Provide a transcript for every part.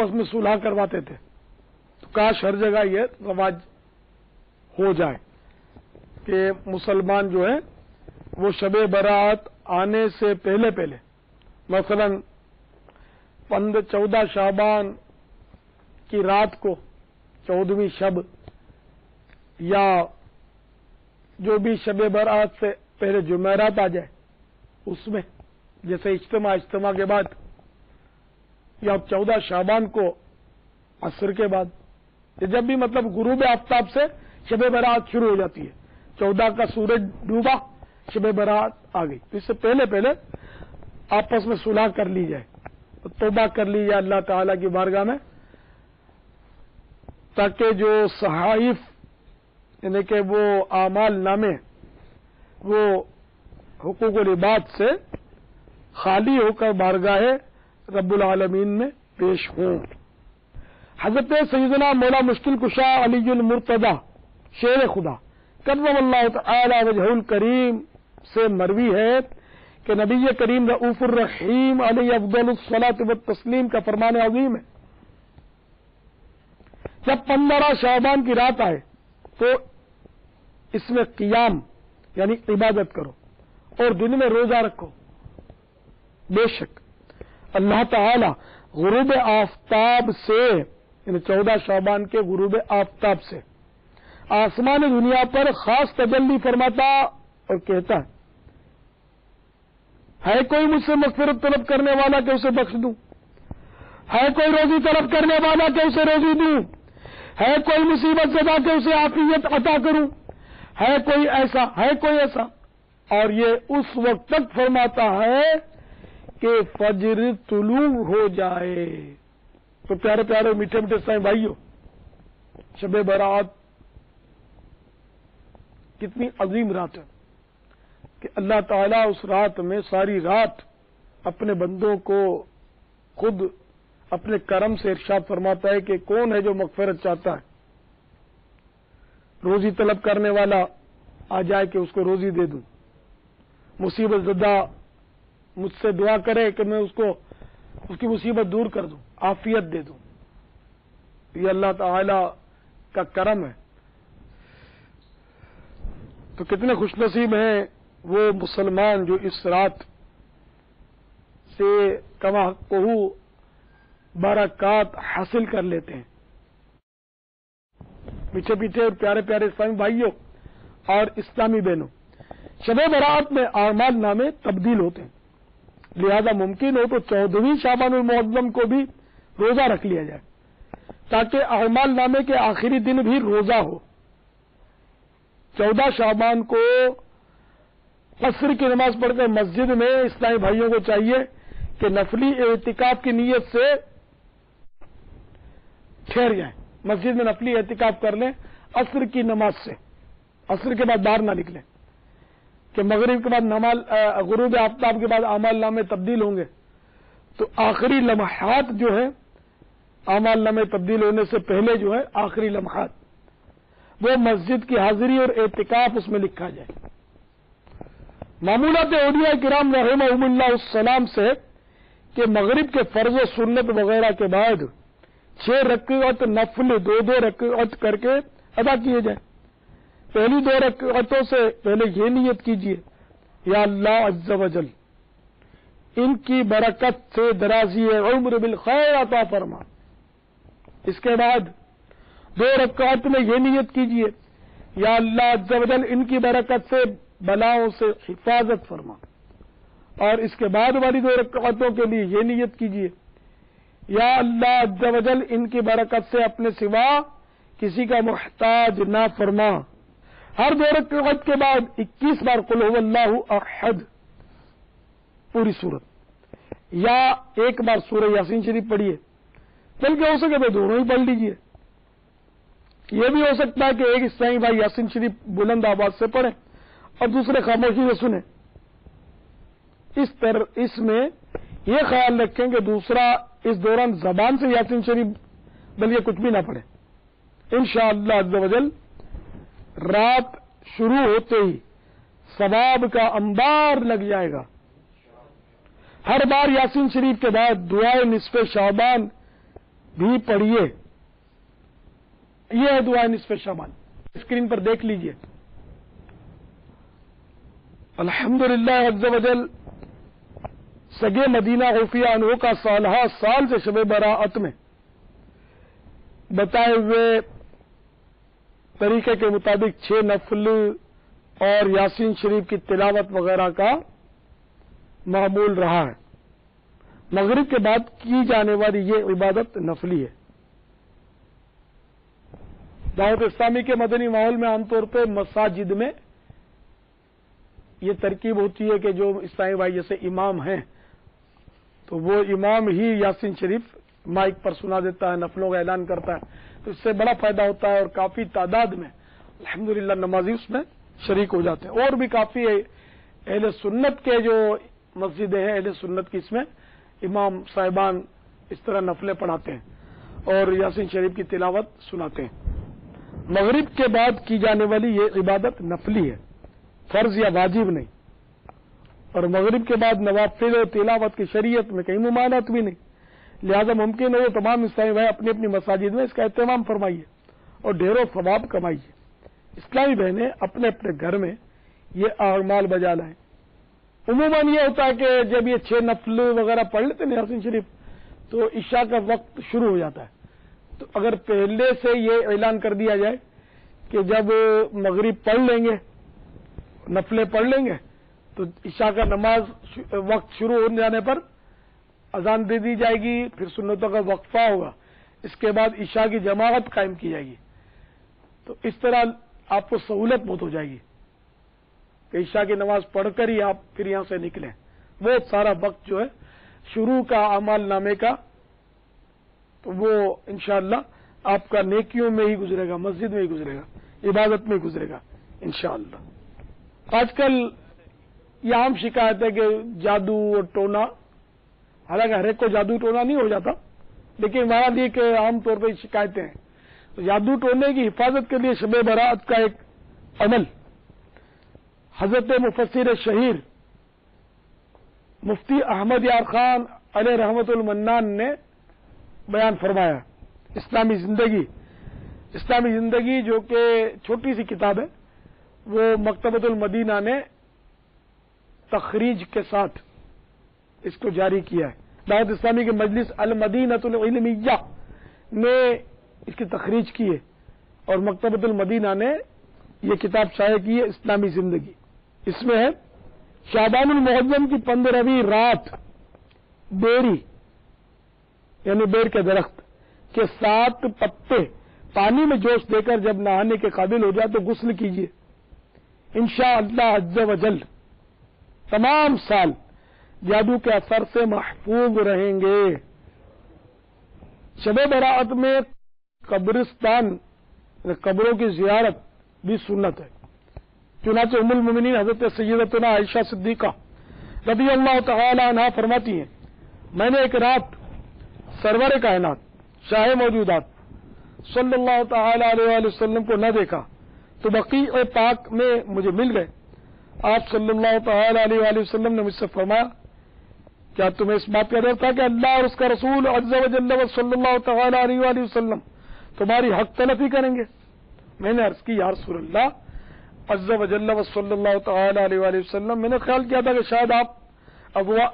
آپس میں صلح کرواتے تھے، تو کاش ہر جگہ یہ رواج ہو جائے کہ مسلمان جو ہے وہ شب برات آنے سے پہلے پہلے، مثلا 14 شعبان کی رات کو 14ویں شب، یا جو بھی شب برات سے پہلے جمعرات آ جائے اس میں، جیسے اجتماع کے بعد، یا 14 شعبان کو عصر کے بعد، جب بھی مطلب غروب آفتاب سے شب برات شروع ہو جاتی ہے، 14 کا سورج ڈوبا، شب برات آ گئی، تو اس سے پہلے پہلے آپس میں صلح کر لی جائے، توبہ کر لی جائے اللہ تعالی کی بارگاہ میں، تاکہ جو صحائف یعنی کہ وہ اعمال نامے وہ حقوق العباد سے خالی ہو کر بارگاہ رب العالمین میں پیش ہوں۔ حضرت سیدنا مولا مشکل کشا علی المرتضی شیر خدا کرم اللہ تعالی وجہ الکریم سے مروی ہے کہ نبی کریم رؤوف الرحیم علیہ افضل الصلاۃ والتسلیم کا فرمان عظیم ہے، جب 15 شعبان کی رات آئے تو اس میں قیام یعنی عبادت کرو اور دن میں روزہ رکھو، بے شک اللہ تعالی غروب آفتاب سے یعنی 14 شعبان کے غروب آفتاب سے آسمان دنیا پر خاص تجلی فرماتا اور کہتا ہے کوئی مجھ سے مغفرت طلب کرنے والا کہ اسے بخش دوں، ہے کوئی روزی طلب کرنے والا کہ اسے روزی دوں، ہے کوئی مصیبت زدہ کہ اسے عافیت عطا کروں، ہے کوئی ایسا، اور یہ اس وقت تک فرماتا ہے کہ فجر طلوع ہو جائے۔ تو پیارے پیارے میٹھے میٹھے سائیں بھائیوں، شب برات کتنی عظیم رات ہے کہ اللہ تعالیٰ اس رات میں ساری رات اپنے بندوں کو خود اپنے کرم سے ارشاد فرماتا ہے کہ کون ہے جو مغفرت چاہتا ہے، روزی طلب کرنے والا آ جائے کہ اس کو روزی دے دوں، مصیبت زدہ مجھ سے دعا کرے کہ میں اس کی مصیبت دور کر دوں، عافیت دے دوں۔ یہ اللہ تعالی کا کرم ہے۔ تو کتنے خوش نصیب ہیں وہ مسلمان جو اس رات سے کما کوہ برکات حاصل کر لیتے ہیں۔ میٹھے میٹھے اور پیارے پیارے اسلامی بھائیوں اور اسلامی بہنوں، شب برات میں اعمال نامے تبدیل ہوتے ہیں، لہذا ممکن ہو تو 14ویں شعبان المعظم کو بھی روزہ رکھ لیا جائے تاکہ اعمال نامے کے آخری دن بھی روزہ ہو۔ 14 شعبان کو عصر کی نماز پڑھ کر مسجد میں اسلامی بھائیوں کو چاہیے کہ نفلی اعتکاف کی نیت سے ٹھہر جائیں، مسجد میں نفلی اعتکاف کر لیں عصر کی نماز سے، عصر کے بعد باہر نہ نکلیں کہ مغرب کے بعد غروب آفتاب کے بعد اعمال نامے تبدیل ہوں گے، تو آخری لمحات جو ہے اعمال نامے تبدیل ہونے سے پہلے جو ہے آخری لمحات وہ مسجد کی حاضری اور اعتکاف اس میں لکھا جائے۔ معمولات اولیاء کرام رحمہم اللہ السلام سے کہ مغرب کے فرض و سنت وغیرہ کے بعد 6 رکعت نفل 2 رکعت کر کے ادا کیے جائیں۔ پہلی 2 رکعتوں سے پہلے یہ نیت کیجیے یا اللہ عز و جل ان کی برکت سے درازی عمر بالخیر عطا فرما۔ اس کے بعد 2 رکعت میں یہ نیت کیجیے یا اللہ عز و جل ان کی برکت سے بلاؤں سے حفاظت فرما، اور اس کے بعد والی 2 رکعتوں کے لیے یہ نیت کیجیے یا اللہ عز و جل ان کی برکت سے اپنے سوا کسی کا محتاج نہ فرما۔ ہر 2 رکعت کے بعد 21 بار قل هو اللہ احد پوری سورت، یا 1 بار سورہ یاسین شریف پڑھیے، بلکہ ہو سکے تو دونوں ہی پڑھ لیجیے۔ یہ بھی ہو سکتا ہے کہ ایک اسلامی بھائی یاسین شریف بلند آواز سے پڑھیں اور دوسرے خاموشی سے سنیں۔ اس میں یہ خیال رکھیں کہ دوسرا اس دوران زبان سے یاسین شریف بلکہ کچھ بھی نہ پڑھے۔ انشاءاللہ عز و جل رات شروع ہوتے ہی ثواب کا انبار لگ جائے گا۔ ہر بار یاسین شریف کے بعد دعائے نصف شعبان بھی پڑھیے. یہ ہے دعا نصف شعبان. اسکرین پر دیکھ لیجئے. الحمدللہ عز وجل سگے مدینہ خفیہ عنہ کا سالہ سال سے شب براءت میں بتائے ہوئے طریقے کے مطابق 6 نفل اور یاسین شریف کی تلاوت وغیرہ کا معمول رہا ہے. مغرب کے بعد کی جانے والی یہ عبادت نفلی ہے. دعوت اسلامی کے مدنی ماحول میں عام طور پہ مساجد میں یہ ترکیب ہوتی ہے کہ جو اسلامی بھائی جیسے امام ہیں تو وہ امام ہی یاسین شریف مائک پر سنا دیتا ہے, نفلوں کا اعلان کرتا ہے, تو اس سے بڑا فائدہ ہوتا ہے اور کافی تعداد میں الحمدللہ نمازی اس میں شریک ہو جاتے ہیں. اور بھی کافی اہل سنت کے جو مسجدیں ہیں اہل سنت کی اس میں امام صاحبان اس طرح نفلیں پڑھاتے ہیں اور یاسین شریف کی تلاوت سناتے ہیں. مغرب کے بعد کی جانے والی یہ عبادت نفلی ہے, فرض یا واجب نہیں. اور مغرب کے بعد نوافل و تلاوت کی شریعت میں کہیں ممانعت بھی نہیں. لہذا ممکن ہو تمام اسلامی بھائی اپنی اپنی مساجد میں اس کا اہتمام فرمائیے اور ڈھیروں ثواب کمائیے. اسلامی بہنیں اپنے اپنے گھر میں یہ اعمال بجا لائیں. عموماً یہ ہوتا ہے کہ جب یہ 6 نفل وغیرہ پڑھ لیتے ہیں یاسین شریف تو عشاء کا وقت شروع ہو جاتا ہے. تو اگر پہلے سے یہ اعلان کر دیا جائے کہ جب مغرب پڑھ لیں گے نفلیں پڑھ لیں گے تو عشاء کا نماز وقت شروع ہو جانے پر اذان دے دی جائے گی, پھر سنتوں کا وقفہ ہوگا, اس کے بعد عشاء کی جماعت قائم کی جائے گی. تو اس طرح آپ کو سہولت بہت ہو جائے گی کہ عشاء کی نماز پڑھ کر ہی آپ پھر یہاں سے نکلیں. وہ سارا وقت جو ہے شروع کا اعمال نامے کا تو وہ انشاءاللہ آپ کا نیکیوں میں ہی گزرے گا, مسجد میں ہی گزرے گا, عبادت میں ہی گزرے گا انشاءاللہ. آج کل یہ عام شکایت ہے کہ جادو اور ٹونا, حالانکہ ہر ایک کو جادو ٹونا نہیں ہو جاتا لیکن ہمارا لیے کہ عام طور پہ شکایتیں ہیں. تو جادو ٹونے کی حفاظت کے لیے شب برات کا ایک عمل حضرت مفسر شہیر مفتی احمد یار خان علیہ رحمت المنان نے بیان فرمایا. اسلامی زندگی جو کہ چھوٹی سی کتاب ہے وہ مکتبۃ المدینہ نے تخریج کے ساتھ اس کو جاری کیا ہے. دعوت اسلامی کے مجلس المدینۃ العلمیہ نے اس کی تخریج کی ہے اور مکتبۃ المدینہ نے یہ کتاب شائع کی ہے اسلامی زندگی. اس میں ہے شعبان المعظم کی 15ویں رات بیری یعنی بیر کے درخت کے 7 پتے پانی میں جوش دے کر جب نہانے کے قابل ہو جائے تو غسل کیجیے. انشاءاللہ عز وجل تمام سال جادو کے اثر سے محفوظ رہیں گے. شب برات میں قبرستان قبروں کی زیارت بھی سنت ہے. چنانچہ ام المؤمنین حضرت سیدتنا عائشہ صدیقہ رضی اللہ تعالی عنہا فرماتی ہیں میں نے ایک رات سرور کائنات شاہ موجودات صلی اللہ تعالی علیہ وآلہ وسلم کو نہ دیکھا تو بقیع پاک میں مجھے مل گئے. آپ صلی اللہ تعالی علیہ وآلہ وسلم نے مجھ سے فرمایا کیا تمہیں اس بات کا ڈر تھا کہ اللہ اور اس کا رسول عز و جل صلی اللہ تعالی علیہ وآلہ وسلم تمہاری حق تلفی کریں گے؟ میں نے عرض کی یا رسول اللہ عز و جل صلی اللہ تعالی علیہ وآلہ وسلم میں نے خیال کیا تھا کہ شاید آپ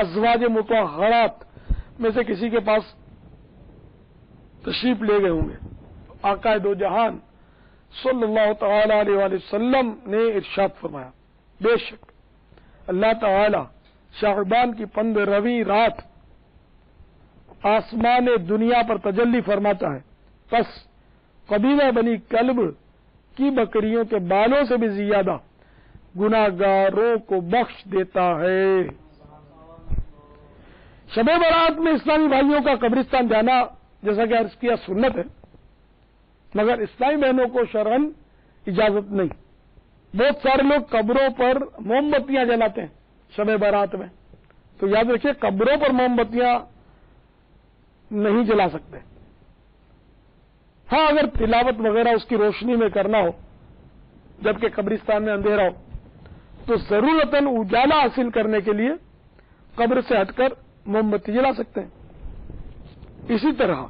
ازواج مطہرات میں سے کسی کے پاس تشریف لے گئے ہوں گے. آقا دو جہان صلی اللہ تعالی علیہ وآلہ وسلم نے ارشاد فرمایا بے شک اللہ تعالی شعبان کی 15ویں رات آسمان دنیا پر تجلی فرماتا ہے, پس قبیلہ بنی کلب کی بکریوں کے بالوں سے بھی زیادہ گناہگاروں کو بخش دیتا ہے. شب برات میں اسلامی بھائیوں کا قبرستان جانا جیسا کہ عرض کیا سنت ہے مگر اسلامی بہنوں کو شرعاً اجازت نہیں. بہت سارے لوگ قبروں پر موم بتیاں جلاتے ہیں شب برات میں, تو یاد رکھیے قبروں پر موم بتیاں نہیں جلا سکتے. ہاں اگر تلاوت وغیرہ اس کی روشنی میں کرنا ہو جبکہ قبرستان میں اندھیرا ہو تو ضرورتاً اجالا حاصل کرنے کے لیے قبر سے ہٹ کر موم بتی جلا سکتے ہیں. اسی طرح